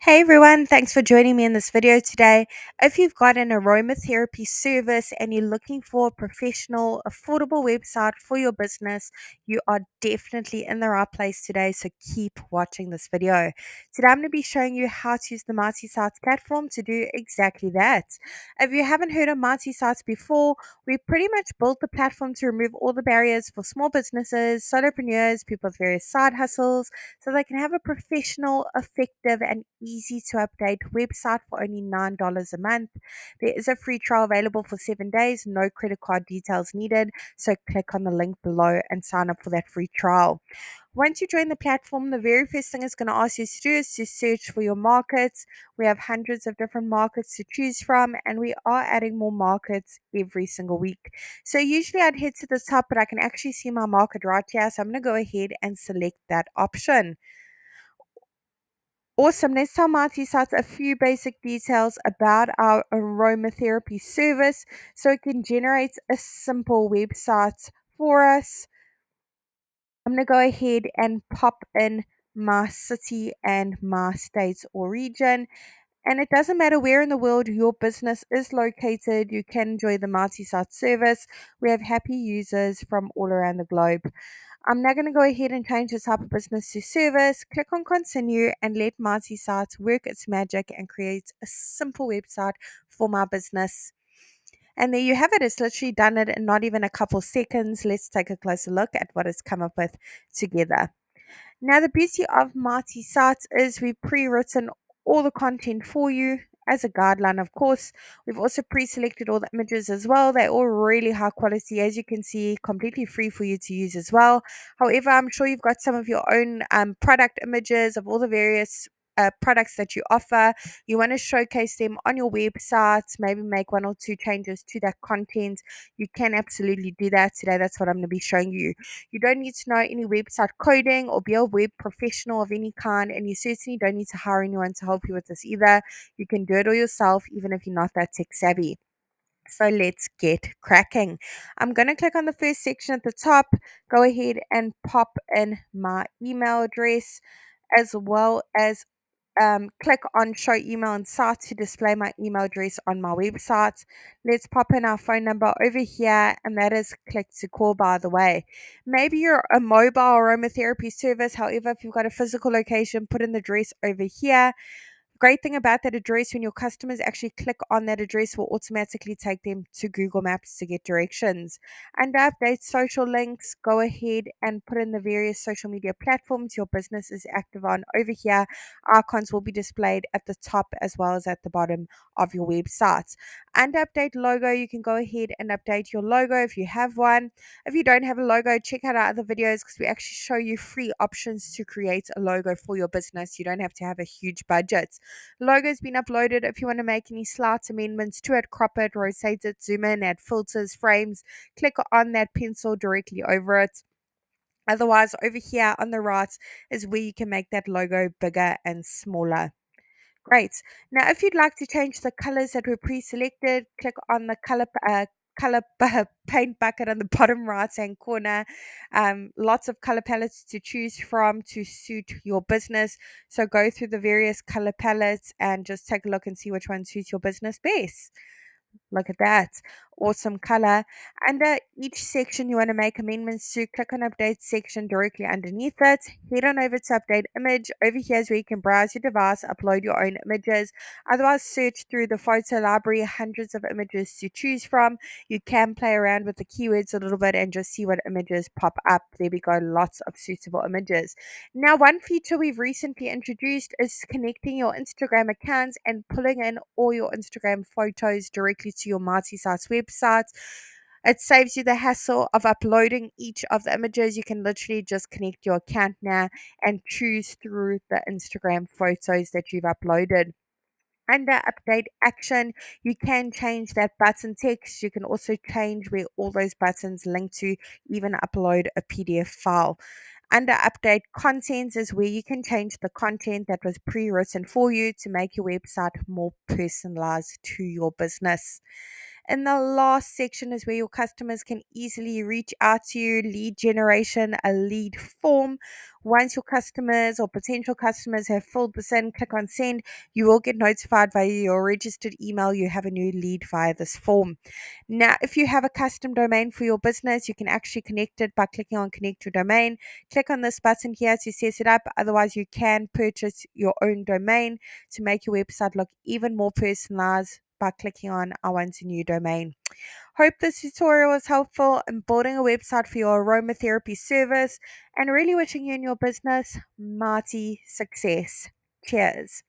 Hey everyone, thanks for joining me in this video today. If you've got an aromatherapy service and you're looking for a professional, affordable website for your business, you are definitely in the right place today. So keep watching this video. Today I'm going to be showing you how to use the Mighty Sites platform to do exactly that. If you haven't heard of Mighty Sites before, we pretty much built the platform to remove all the barriers for small businesses, solopreneurs, people with various side hustles, so they can have a professional, effective, and easy to update website for only $9 a month. There is a free trial available for 7 days, no credit card details needed. So click on the link below and sign up for that free trial. Once you join the platform, the very first thing it's going to ask you to do is to search for your markets. We have hundreds of different markets to choose from, and we are adding more markets every single week. So usually I'd head to the top, but I can actually see my market right here. So I'm going to go ahead and select that option. Awesome. Let's tell Marty Sites a few basic details about our aromatherapy service so it can generate a simple website for us. I'm going to go ahead and pop in my city and my state or region. And it doesn't matter where in the world your business is located, you can enjoy the multi-site service. We have happy users from all around the globe. I'm now going to go ahead and change the type of business to service. Click on continue and let multi-site work its magic and create a simple website for my business. And there you have it. It's literally done it in not even a couple seconds. Let's take a closer look at what it's come up with together. Now, the beauty of Mighty Sites is we've pre-written all the content for you as a guideline, of course. We've also pre-selected all the images as well. They're all really high quality, as you can see, completely free for you to use as well. However, I'm sure you've got some of your own product images of all the various products that you offer. You want to showcase them on your website, maybe make one or two changes to that content. You can absolutely do that today. That's what I'm going to be showing you. You don't need to know any website coding or be a web professional of any kind, and you certainly don't need to hire anyone to help you with this either. You can do it all yourself, even if you're not that tech savvy. So let's get cracking. I'm going to click on the first section at the top, go ahead and pop in my email address, as well as click on show email and site to display my email address on my website. Let's pop in our phone number over here, and that is click to call, by the way. Maybe you're a mobile aromatherapy service. However, if you've got a physical location, put in the address over here. Great thing about that address, when your customers actually click on that address, will automatically take them to Google Maps to get directions. Under update social links, go ahead and put in the various social media platforms your business is active on over here. Icons will be displayed at the top as well as at the bottom of your website. Under update logo, you can go ahead and update your logo if you have one. If you don't have a logo, check out our other videos because we actually show you free options to create a logo for your business. You don't have to have a huge budget. Logo's been uploaded. If you want to make any slight amendments to it, crop it, rotate it, zoom in, add filters, frames, click on that pencil directly over it. Otherwise, over here on the right is where you can make that logo bigger and smaller. Great. Now, if you'd like to change the colors that were pre-selected, click on the color paint bucket on the bottom right hand corner. Lots of color palettes to choose from to suit your business. So go through the various color palettes and just take a look and see which one suits your business best. Look at that. Awesome color. Under each section you want to make amendments to, click on update section directly underneath it. Head on over to update image. Over here is where you can browse your device, upload your own images. Otherwise, search through the photo library, hundreds of images to choose from. You can play around with the keywords a little bit and just see what images pop up. There we go, lots of suitable images. Now, one feature we've recently introduced is connecting your Instagram accounts and pulling in all your Instagram photos directly to your Mighty Sites website. It saves you the hassle of uploading each of the images. You can literally just connect your account now and choose through the Instagram photos that you've uploaded. Under update action, you can change that button text. You can also change where all those buttons link to, even upload a PDF file. Under update contents is where you can change the content that was pre-written for you to make your website more personalized to your business. In the last section is where your customers can easily reach out to you, lead generation, a lead form. Once your customers or potential customers have filled this in, click on send. You will get notified via your registered email you have a new lead via this form. Now, if you have a custom domain for your business, you can actually connect it by clicking on connect your domain. Click on this button here to set it up. Otherwise, you can purchase your own domain to make your website look even more personalized by clicking on I want a new domain. Hope this tutorial was helpful in building a website for your aromatherapy service and really wishing you and your business mighty success. Cheers.